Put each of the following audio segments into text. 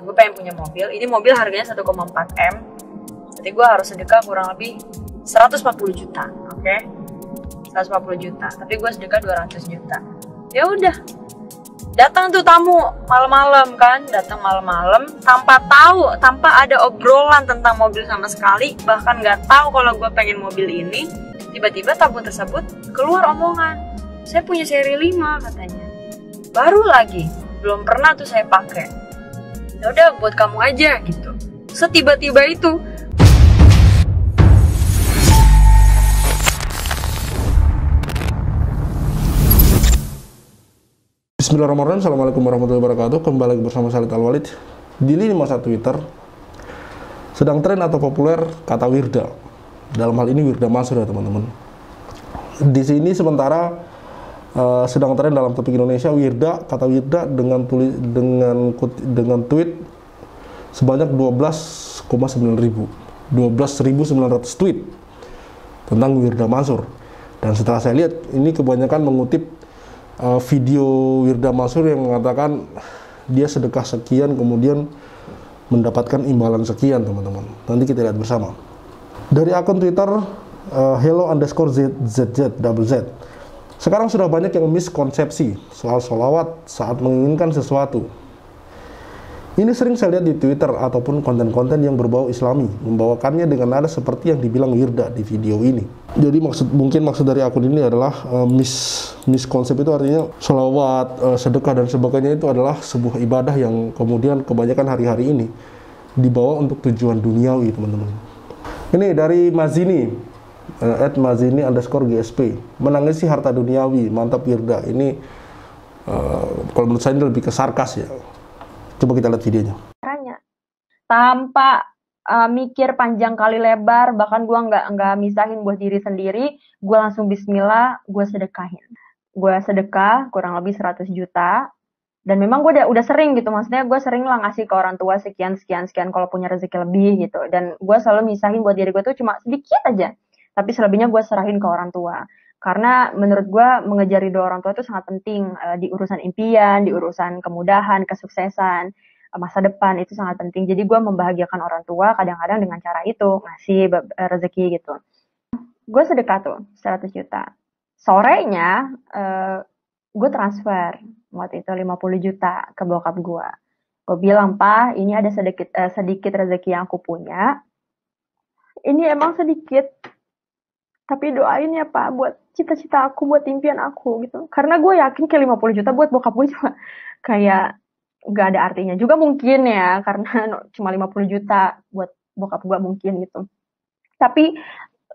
gue pengen punya mobil. Ini mobil harganya 1,4 M. Jadi gue harus sedekah kurang lebih 140 juta, oke? 140 juta. Tapi gue sedekah 200 juta. Ya udah. Datang tuh tamu malam-malam kan, datang malam-malam tanpa tahu, tanpa ada obrolan tentang mobil sama sekali, bahkan nggak tahu kalau gue pengen mobil ini. Tiba-tiba tamu tersebut keluar omongan, saya punya seri 5 katanya. Baru lagi, belum pernah tuh saya pakai. Ya udah buat kamu aja gitu. Setiba-tiba itu. Bismillahirrahmanirrahim. Assalamualaikum warahmatullahi wabarakatuh. Kembali lagi bersama Khalid Al-Walid di lini masa Twitter. Sedang tren atau populer kata Wirda. Dalam hal ini Wirda Mansur ya teman-teman. Di sini sementara sedang tren dalam topik Indonesia Wirda, kata Wirda dengan tweet sebanyak 12.900 tweet tentang Wirda Mansur. Dan setelah saya lihat ini kebanyakan mengutip video Wirda Mansur yang mengatakan dia sedekah sekian kemudian mendapatkan imbalan sekian teman-teman. Nanti kita lihat bersama. Dari akun Twitter hello_ZZZ. Sekarang sudah banyak yang miskonsepsi soal sholawat saat menginginkan sesuatu. Ini sering saya lihat di Twitter ataupun konten-konten yang berbau Islami membawakannya dengan nada seperti yang dibilang Wirda di video ini. Jadi mungkin maksud dari akun ini adalah miskonsep itu artinya sholawat, sedekah dan sebagainya itu adalah sebuah ibadah yang kemudian kebanyakan hari-hari ini dibawa untuk tujuan duniawi teman-teman. Ini dari Mazini @mazini_gsp, menangisi harta duniawi, mantap Wirda. Ini kalau menurut saya ini lebih ke sarkas ya. Coba kita lihat videonya. Tanpa mikir panjang kali lebar, bahkan gue nggak misahin buat diri sendiri, gue langsung bismillah, gue sedekahin. Gue sedekah kurang lebih 100 juta. Dan memang gue udah sering gitu, maksudnya gue sering lah ngasih ke orang tua sekian kalau punya rezeki lebih gitu. Dan gue selalu misahin buat diri gue tuh cuma sedikit aja. Tapi selebihnya gue serahin ke orang tua. Karena menurut gue mengejar ridho orang tua itu sangat penting di urusan impian, di urusan kemudahan, kesuksesan, masa depan itu sangat penting. Jadi gue membahagiakan orang tua kadang-kadang dengan cara itu, ngasih rezeki gitu. Gue sedekah tuh 100 juta. Sorenya gue transfer waktu itu 50 juta ke bokap gue. Gue bilang, "Pa, ini ada sedikit rezeki yang aku punya. Ini emang sedikit. Tapi doain ya Pak buat cita-cita aku, buat impian aku gitu." Karena gue yakin kayak 50 juta buat bokap gue cuma kayak gak ada artinya juga mungkin ya. Karena cuma 50 juta buat bokap gue mungkin gitu. Tapi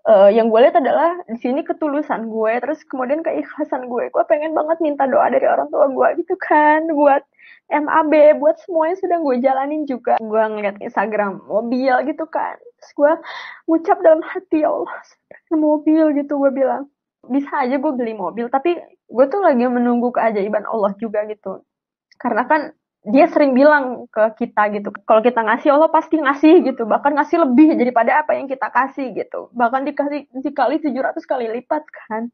yang gue lihat adalah di sini ketulusan gue, terus kemudian keikhlasan gue. Gue pengen banget minta doa dari orang tua gue gitu kan. Buat MAB, buat semuanya sudah gue jalanin juga. Gue ngeliat Instagram mobil gitu kan. Terus gue ngucap dalam hati, ya Allah, mobil gitu. Gue bilang, bisa aja gue beli mobil, tapi gue tuh lagi menunggu keajaiban Allah juga gitu. Karena kan dia sering bilang ke kita gitu, kalau kita ngasih Allah pasti ngasih gitu, bahkan ngasih lebih daripada apa yang kita kasih gitu, bahkan dikali 700 kali lipat kan.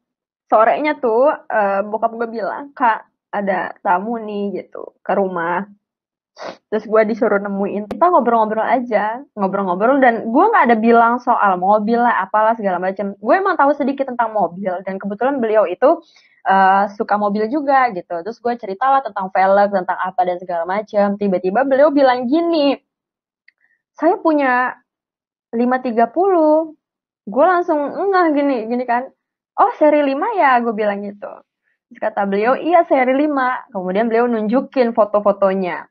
Sorenya tuh bokap gue bilang, "Kak, ada tamu nih gitu ke rumah." Terus gue disuruh nemuin, kita ngobrol-ngobrol aja, ngobrol-ngobrol, dan gue nggak ada bilang soal mobil lah, apalah segala macam. Gue emang tahu sedikit tentang mobil, dan kebetulan beliau itu suka mobil juga gitu. Terus gue ceritalah tentang velg, tentang apa dan segala macam. Tiba-tiba beliau bilang gini, "Saya punya 530. Gue langsung gini kan. "Oh, seri 5 ya?" Gue bilang gitu. Terus kata beliau, "Iya, seri 5. Kemudian beliau nunjukin foto-fotonya,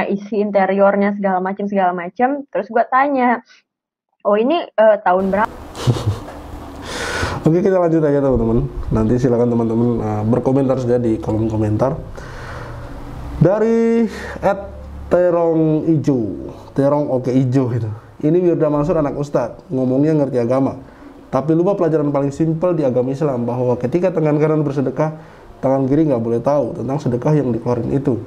isi interiornya segala macam. Terus gue tanya, "Oh, ini tahun berapa?" Oke, kita lanjut aja teman-teman. Nanti silakan teman-teman berkomentar saja di kolom komentar. Dari @terong oke ijo gitu. "Ini Wirda Mansur anak ustadz, ngomongnya ngerti agama, tapi lupa pelajaran paling simpel di agama Islam, bahwa ketika tangan kanan bersedekah, tangan kiri nggak boleh tahu tentang sedekah yang dikeluarin itu.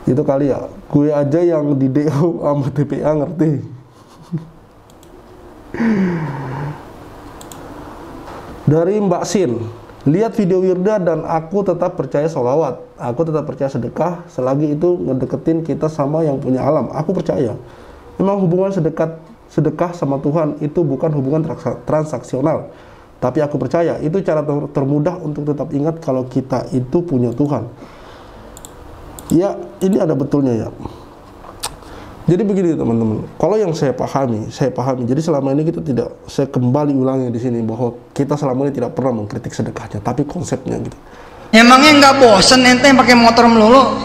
Itu kali ya, gue aja yang di DO sama TPA ngerti." Dari Mbak Sin, Lihat video Wirda dan aku tetap percaya sholawat. Aku tetap percaya sedekah selagi itu ngedeketin kita sama yang punya alam. Aku percaya. Memang hubungan sedekah sama Tuhan itu bukan hubungan transaksional. Tapi aku percaya itu cara termudah untuk tetap ingat kalau kita itu punya Tuhan. Ya, ini ada betulnya ya. Jadi begini teman-teman, kalau yang saya pahami. Jadi selama ini kita tidak, saya kembali ulangi di sini bahwa kita selama ini tidak pernah mengkritik sedekahnya, tapi konsepnya gitu. Emangnya nggak bosen ente pakai motor melulu?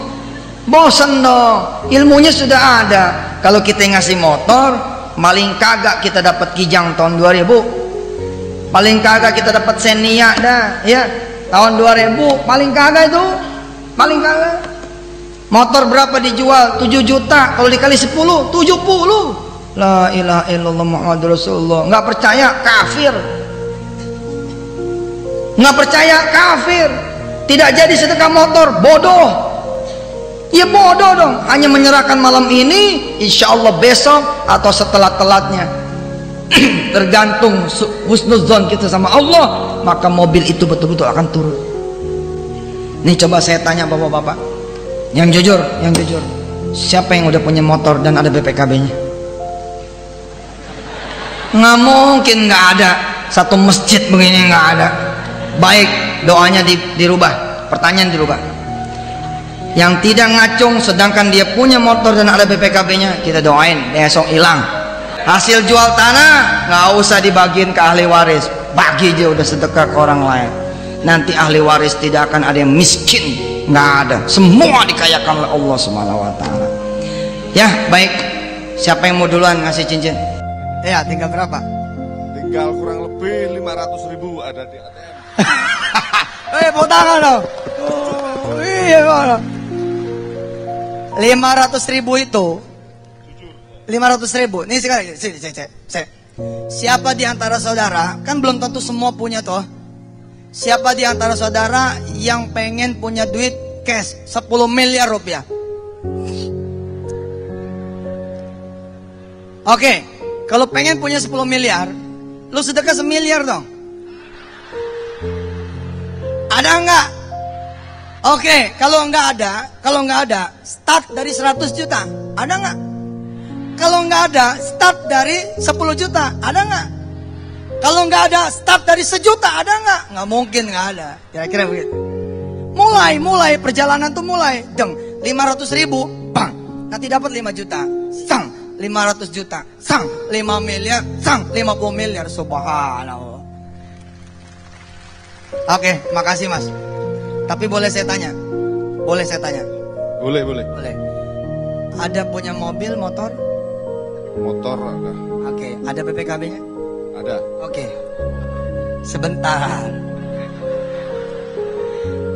Bosen dong, ilmunya sudah ada. Kalau kita ngasih motor, paling kagak kita dapat Kijang tahun 2000. Paling kagak kita dapat Xenia dah, ya. Tahun 2000, paling kagak itu. Paling kagak. Motor berapa dijual? 7 juta. Kalau dikali 10, 70. La ilaha illallah Muhammadur Rasulullah. Nggak percaya, kafir. Nggak percaya, kafir. Tidak jadi sedekah motor, bodoh. Ya bodoh dong. Hanya menyerahkan malam ini, insya Allah besok atau setelah telatnya. Tergantung husnuzon kita sama Allah, maka mobil itu betul-betul akan turun. Nih coba saya tanya bapak-bapak. Yang jujur, siapa yang udah punya motor dan ada BPKB-nya? Nggak mungkin nggak ada. Satu masjid begini nggak ada. Baik, doanya dirubah, pertanyaan dirubah. Yang tidak ngacung sedangkan dia punya motor dan ada BPKB-nya, kita doain besok hilang. Hasil jual tanah nggak usah dibagiin ke ahli waris, bagi aja udah sedekah ke orang lain. Nanti ahli waris tidak akan ada yang miskin, nggak ada, semua dikayakan oleh Allah Subhanahu wa taala. Ya, baik. Siapa yang mau duluan ngasih cincin? Ya, tinggal berapa? Tinggal kurang lebih 500.000 ada di ATM. Tepuk tangan dong. Oh, iya, mana? 500.000 itu 500.000. Nih sekali, sini. Siapa di antara saudara, kan belum tentu semua punya toh. Siapa di antara saudara yang pengen punya duit cash 10 miliar rupiah? Oke, kalau pengen punya 10 miliar, lu sedekah 1 miliar dong. Ada enggak? Oke, kalau enggak ada, start dari 100 juta. Ada enggak? Kalau enggak ada, start dari 10 juta. Ada enggak? Kalau nggak ada, start dari 1 juta, ada nggak? Nggak mungkin nggak ada. Kira-kira begitu. Mulai perjalanan tuh mulai. 500.000, bang. Nanti dapat 5 juta, sang. 500 juta, sang. 5 miliar, sang. 50 miliar, subhanallah. Oke, makasih mas. Tapi boleh saya tanya? Boleh. Ada punya mobil, motor? Motor ada. Oke, ada BPKB-nya? Ada. Oke. Sebentar.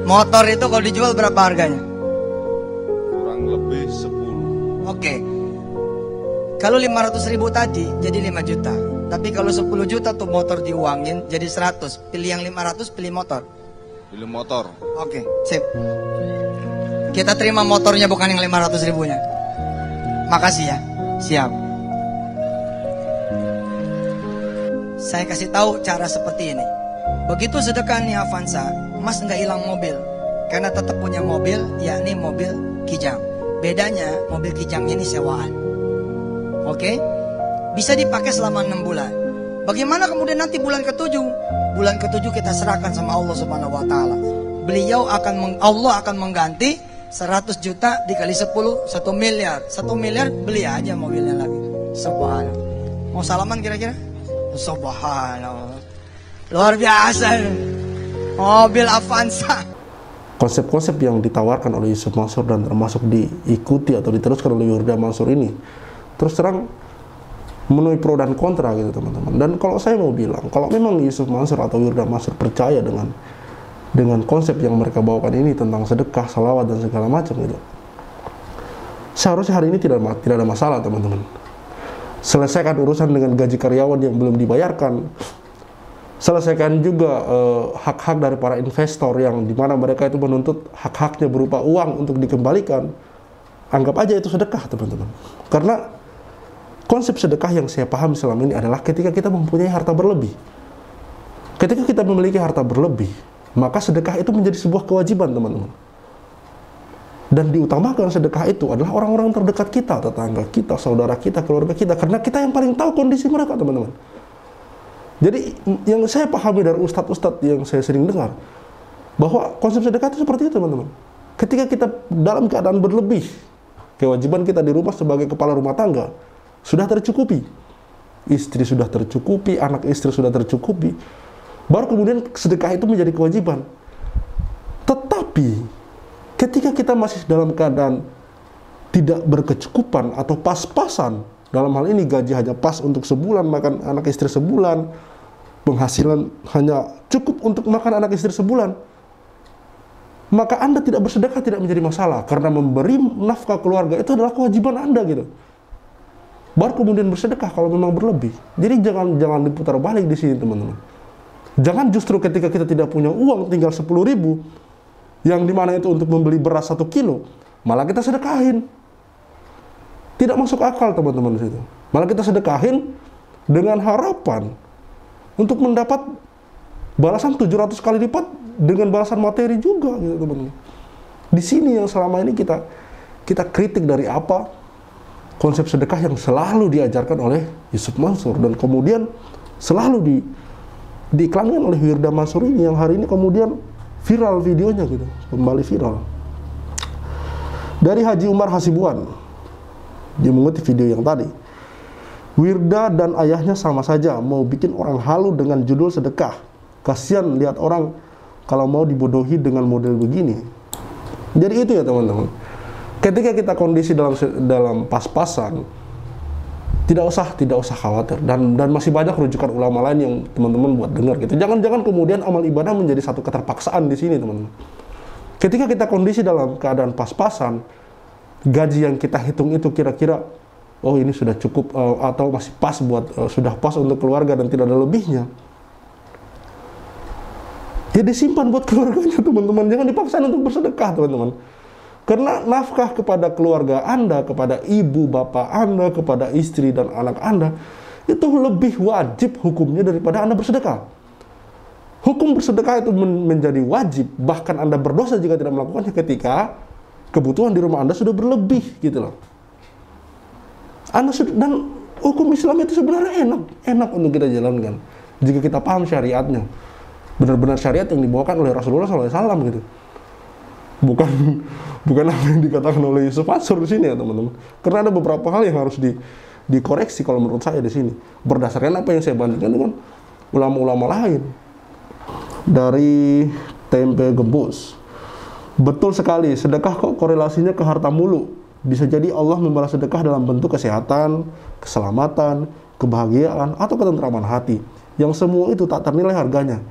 Motor itu kalau dijual berapa harganya? Kurang lebih 10. Oke. Kalau 500.000 tadi jadi 5 juta. Tapi kalau 10 juta tuh motor diuangin jadi 100. Pilih yang 500, pilih motor. Pilih motor. Oke, sip. Kita terima motornya bukan yang 500.000-nya. Makasih ya. Siap. Saya kasih tahu cara seperti ini. Begitu sedekah nih Avanza, mas nggak hilang mobil, karena tetap punya mobil, yakni mobil Kijang. Bedanya mobil Kijangnya ini sewaan. Oke? Bisa dipakai selama 6 bulan. Bagaimana kemudian nanti bulan ke-7? Bulan ke-7 kita serahkan sama Allah Subhanahu wa taala. Allah akan mengganti 100 juta dikali 10, 1 miliar. 1 miliar beli aja mobilnya lagi. Subhanallah. Mau salaman kira-kira? Subhanallah. Luar biasa. Mobil Avanza. Konsep-konsep yang ditawarkan oleh Yusuf Mansur dan termasuk diikuti atau diteruskan oleh Wirda Mansur ini terus terang menuai pro dan kontra gitu teman-teman. Dan kalau saya mau bilang, kalau memang Yusuf Mansur atau Wirda Mansur percaya dengan konsep yang mereka bawakan ini tentang sedekah, salawat dan segala macam gitu, seharusnya hari ini tidak ada masalah teman-teman. Selesaikan urusan dengan gaji karyawan yang belum dibayarkan. Selesaikan juga hak-hak dari para investor yang dimana mereka itu menuntut hak-haknya berupa uang untuk dikembalikan. Anggap aja itu sedekah teman-teman. Karena konsep sedekah yang saya paham selama ini adalah ketika kita mempunyai harta berlebih. Ketika kita memiliki harta berlebih, maka sedekah itu menjadi sebuah kewajiban, teman-teman. Dan diutamakan sedekah itu adalah orang-orang terdekat kita, tetangga kita, saudara kita, keluarga kita, karena kita yang paling tahu kondisi mereka, teman-teman. Jadi yang saya pahami dari ustadz-ustadz yang saya sering dengar, bahwa konsep sedekah itu seperti itu, teman-teman. Ketika kita dalam keadaan berlebih, kewajiban kita di rumah sebagai kepala rumah tangga sudah tercukupi, istri sudah tercukupi, anak istri sudah tercukupi, baru kemudian sedekah itu menjadi kewajiban. Tetapi ketika kita masih dalam keadaan tidak berkecukupan atau pas-pasan, dalam hal ini gaji hanya pas untuk sebulan, makan anak istri sebulan, penghasilan hanya cukup untuk makan anak istri sebulan, maka Anda tidak bersedekah tidak menjadi masalah, karena memberi nafkah keluarga itu adalah kewajiban Anda gitu. Baru kemudian bersedekah kalau memang berlebih. Jadi jangan diputar balik di sini, teman-teman. Jangan justru ketika kita tidak punya uang, tinggal 10.000, yang dimana itu untuk membeli beras 1 kilo, malah kita sedekahin. Tidak masuk akal, teman-teman, di situ. Malah kita sedekahin dengan harapan untuk mendapat balasan 700 kali lipat dengan balasan materi juga, gitu, teman-teman. Di sini yang selama ini kita kritik dari apa konsep sedekah yang selalu diajarkan oleh Yusuf Mansur, dan kemudian selalu diiklankan oleh Wirda Mansur ini, yang hari ini kemudian viral videonya gitu, kembali viral. Dari Haji Umar Hasibuan, dia mengutip video yang tadi. Wirda dan ayahnya sama saja, mau bikin orang halu dengan judul sedekah. Kasihan lihat orang kalau mau dibodohi dengan model begini. Jadi itu ya, teman-teman. Ketika kita kondisi dalam pas-pasan, tidak usah khawatir, dan masih banyak rujukan ulama lain yang teman-teman buat dengar gitu. Jangan kemudian amal ibadah menjadi satu keterpaksaan di sini, teman-teman. Ketika kita kondisi dalam keadaan pas-pasan, gaji yang kita hitung itu kira-kira oh ini sudah cukup atau masih pas buat sudah pas untuk keluarga dan tidak ada lebihnya, ya disimpan buat keluarganya, teman-teman. Jangan dipaksain untuk bersedekah, teman-teman. Karena nafkah kepada keluarga Anda, kepada ibu, bapak Anda, kepada istri dan anak Anda, itu lebih wajib hukumnya daripada Anda bersedekah. Hukum bersedekah itu menjadi wajib, bahkan Anda berdosa jika tidak melakukannya ketika kebutuhan di rumah Anda sudah berlebih, gitu loh. Dan hukum Islam itu sebenarnya enak untuk kita jalankan jika kita paham syariatnya, benar-benar syariat yang dibawakan oleh Rasulullah SAW gitu. Bukan apa yang dikatakan oleh Yusuf Mansur di sini ya, teman-teman. Karena ada beberapa hal yang harus dikoreksi kalau menurut saya di sini, berdasarkan apa yang saya bandingkan dengan ulama-ulama lain. Dari Tempe Gembus, betul sekali, sedekah kok korelasinya ke harta mulu. Bisa jadi Allah membalas sedekah dalam bentuk kesehatan, keselamatan, kebahagiaan, atau ketentraman hati, yang semua itu tak ternilai harganya.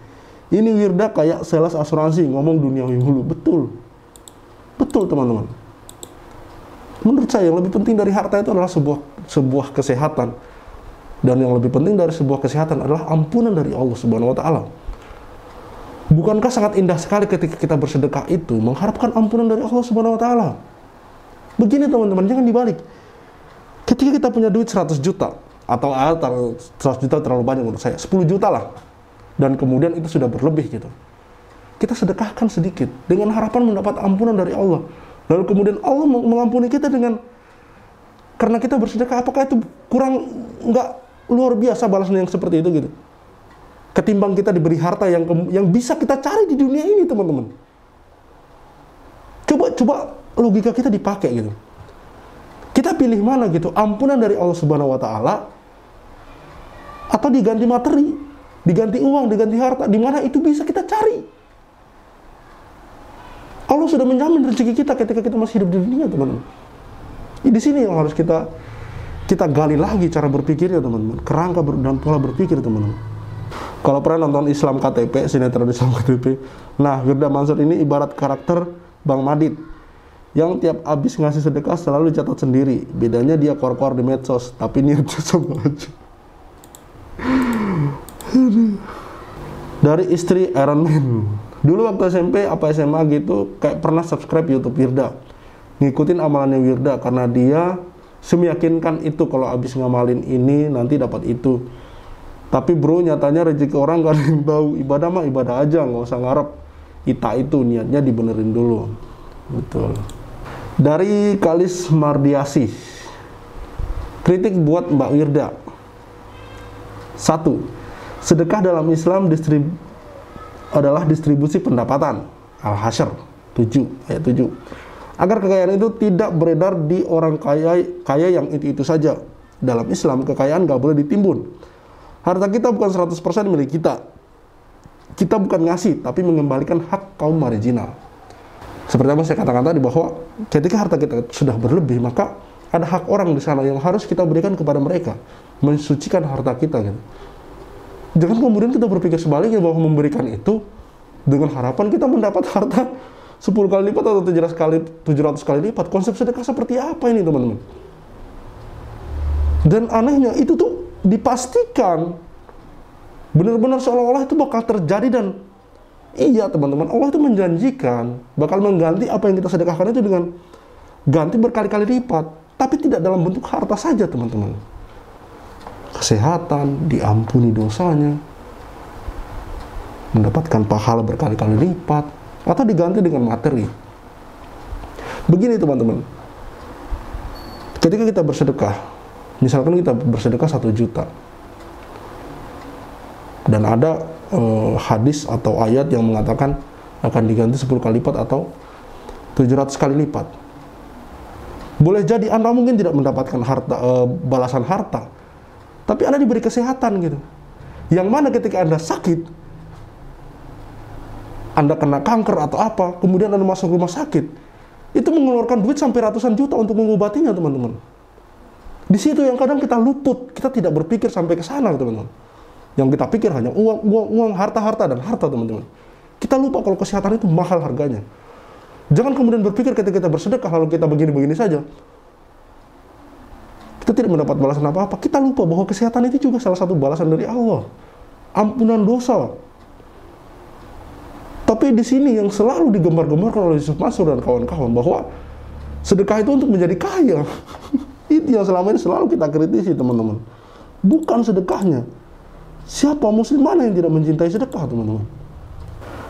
Ini Wirda kayak sales asuransi, ngomong duniawi mulu. Betul, teman-teman. Menurut saya yang lebih penting dari harta itu adalah sebuah kesehatan. Dan yang lebih penting dari sebuah kesehatan adalah ampunan dari Allah Subhanahu wa taala. Bukankah sangat indah sekali ketika kita bersedekah itu mengharapkan ampunan dari Allah Subhanahu wa taala? Begini, teman-teman, jangan dibalik. Ketika kita punya duit 100 juta atau 100 juta terlalu banyak menurut saya, 10 juta lah, dan kemudian itu sudah berlebih gitu, kita sedekahkan sedikit dengan harapan mendapat ampunan dari Allah. Lalu kemudian Allah mengampuni kita karena kita bersedekah. Apakah itu kurang nggak luar biasa balasan yang seperti itu gitu, ketimbang kita diberi harta yang bisa kita cari di dunia ini, teman-teman? Coba logika kita dipakai gitu. Kita pilih mana gitu, ampunan dari Allah Subhanahu wa taala atau diganti materi, diganti uang, diganti harta, di mana itu bisa kita cari. Allah sudah menjamin rezeki kita ketika kita masih hidup di dunia, teman-teman. Di sini yang harus kita gali lagi cara berpikirnya, teman-teman. Kerangka dan pola berpikir, teman-teman. Kalau pernah nonton Islam KTP, sinetron Islam KTP, nah Wirda Mansur ini ibarat karakter Bang Madit yang tiap habis ngasih sedekah selalu catat sendiri. Bedanya dia kor-kor di medsos, tapi niatnya sama aja. Dari istri Iron Man. Dulu waktu SMP apa SMA gitu, kayak pernah subscribe YouTube Wirda, ngikutin amalannya Wirda karena dia semeyakinkan itu kalau habis ngamalin ini nanti dapat itu. Tapi bro, nyatanya rezeki orang gak ada yang tahu. Ibadah mah ibadah aja, nggak usah ngarep Ita itu niatnya dibenerin dulu. Betul. Dari Kalis Mardiasi, kritik buat Mbak Wirda. 1. Sedekah dalam Islam adalah distribusi pendapatan. Al-Hasyr 7 ayat 7. Agar kekayaan itu tidak beredar di orang kaya yang itu saja. Dalam Islam, kekayaan gak boleh ditimbun. Harta kita bukan 100% milik kita. Kita bukan ngasih, tapi mengembalikan hak kaum marginal. Seperti yang saya katakan tadi, bahwa ketika harta kita sudah berlebih, maka ada hak orang di sana yang harus kita berikan kepada mereka, mensucikan harta kita gitu. Jangan kemudian kita berpikir sebaliknya, bahwa memberikan itu dengan harapan kita mendapat harta 10 kali lipat atau 700 kali lipat. Konsep sedekah seperti apa ini, teman-teman? Dan anehnya itu tuh dipastikan benar-benar seolah-olah itu bakal terjadi. Dan iya teman-teman, Allah itu menjanjikan bakal mengganti apa yang kita sedekahkan itu dengan ganti berkali-kali lipat. Tapi tidak dalam bentuk harta saja, teman-teman. Kesehatan, diampuni dosanya, mendapatkan pahala berkali-kali lipat, atau diganti dengan materi. Begini teman-teman, ketika kita bersedekah, misalkan kita bersedekah 1 juta, dan ada hadis atau ayat yang mengatakan akan diganti 10 kali lipat atau 700 kali lipat. Boleh jadi Anda mungkin tidak mendapatkan balasan harta, tapi Anda diberi kesehatan gitu. Yang mana ketika Anda sakit, Anda kena kanker atau apa, kemudian Anda masuk rumah sakit, itu mengeluarkan duit sampai ratusan juta untuk mengobatinya, teman-teman. Di situ yang kadang kita luput, kita tidak berpikir sampai ke sana, teman-teman. Yang kita pikir hanya uang, harta, dan harta, teman-teman. Kita lupa kalau kesehatan itu mahal harganya. Jangan kemudian berpikir ketika kita bersedekah, lalu kita begini-begini saja, kita tidak mendapat balasan apa-apa. Kita lupa bahwa kesehatan itu juga salah satu balasan dari Allah. Ampunan dosa. Tapi di sini yang selalu digembar-gembarkan oleh Yusuf Mansur dan kawan-kawan, bahwa sedekah itu untuk menjadi kaya. Itu yang selama ini selalu kita kritisi, teman-teman. Bukan sedekahnya. Siapa muslim mana yang tidak mencintai sedekah, teman-teman?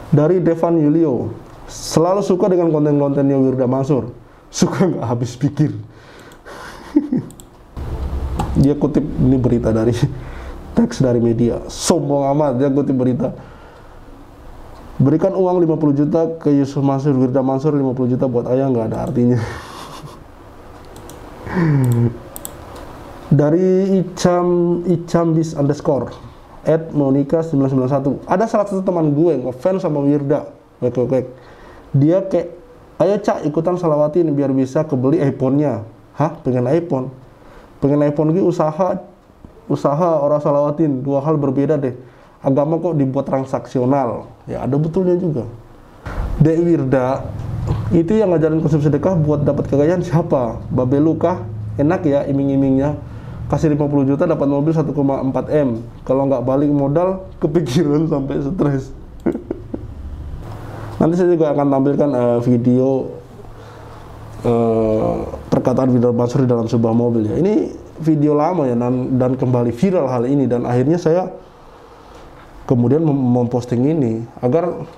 Dari Devan Yulio, selalu suka dengan konten-kontennya Wirda Mansur. Suka nggak habis pikir. Dia kutip ini berita dari teks dari media. Sombong amat, dia kutip berita. Berikan uang 50 juta ke Yusuf Mansur, Wirda Mansur 50 juta buat ayah, nggak ada artinya. Dari Icambis _ @monica991, ada salah satu teman gue ngefans sama Wirda. Dia kayak, ayo Cak ikutan salawatin biar bisa kebeli iPhone-nya. Hah? Pengen iPhone? Pengen iPhone gue usaha orang salawatin. Dua hal berbeda deh. Agama kok dibuat transaksional. Ya ada betulnya juga. Dek Wirda itu yang ngajarin konsep sedekah buat dapat kekayaan siapa? Babelu kah? Enak ya iming-imingnya. Kasih 50 juta dapat mobil 1,4 M. Kalau nggak balik modal, kepikiran sampai stres. Nanti saya juga akan tampilkan video perkataan Wirda Mansur di dalam sebuah mobil ya. Ini video lama ya, dan kembali viral hal ini, dan akhirnya saya kemudian memposting ini agar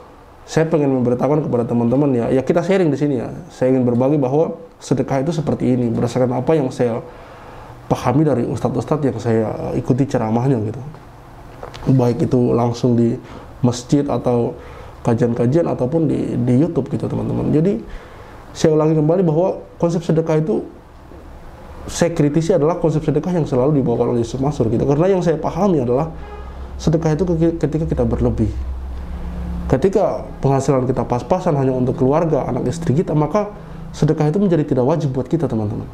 saya pengen memberitahukan kepada teman-teman ya kita sharing di sini ya. Saya ingin berbagi bahwa sedekah itu seperti ini berdasarkan apa yang saya pahami dari ustadz-ustadz yang saya ikuti ceramahnya gitu. Baik itu langsung di masjid atau kajian-kajian ataupun di YouTube gitu, teman-teman. Jadi saya ulangi kembali bahwa konsep sedekah itu saya kritisi adalah konsep sedekah yang selalu dibawa oleh Yusuf Mansur gitu. Karena yang saya pahami adalah sedekah itu ketika kita berlebih. Ketika penghasilan kita pas-pasan hanya untuk keluarga, anak istri kita, maka sedekah itu menjadi tidak wajib buat kita, teman-teman.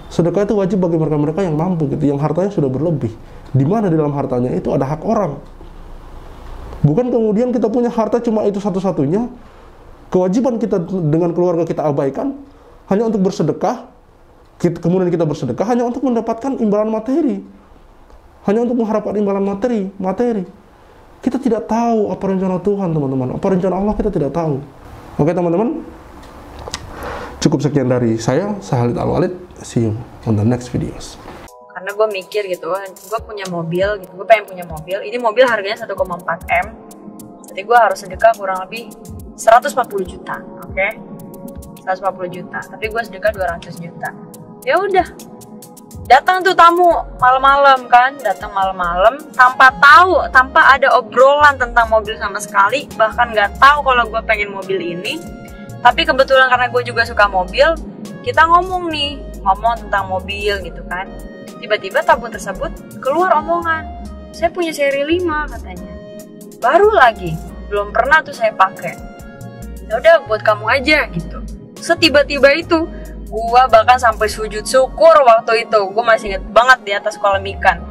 Sedekah itu wajib bagi mereka-mereka yang mampu gitu, yang hartanya sudah berlebih. Di mana di dalam hartanya itu ada hak orang. Bukan kemudian kita punya harta cuma itu satu-satunya, kewajiban kita dengan keluarga kita abaikan hanya untuk bersedekah. Kemudian kita bersedekah hanya untuk mendapatkan imbalan materi, hanya untuk mengharapkan imbalan materi. Kita tidak tahu apa rencana Tuhan, teman-teman. Apa rencana Allah kita tidak tahu. Oke teman-teman, cukup sekian dari saya Khalid Al-Walid. See you on the next videos. Karena gue mikir gitu, gue punya mobil gitu, gue pengen punya mobil. Ini mobil harganya 1,4 M. Jadi gue harus sedekah kurang lebih 140 juta, oke? 140 juta, tapi gue sedekah 200 juta. Ya udah, datang tuh tamu malam-malam kan, datang malam-malam tanpa tahu, tanpa ada obrolan tentang mobil sama sekali, bahkan nggak tahu kalau gue pengen mobil ini. Tapi kebetulan karena gue juga suka mobil, kita ngomong tentang mobil gitu kan. Tiba-tiba tamu tersebut keluar omongan, saya punya seri 5 katanya, baru lagi, belum pernah tuh saya pakai. Ya udah buat kamu aja gitu. Setiba-tiba itu gua bahkan sampai sujud syukur waktu itu. Gue masih inget banget di atas kolam ikan.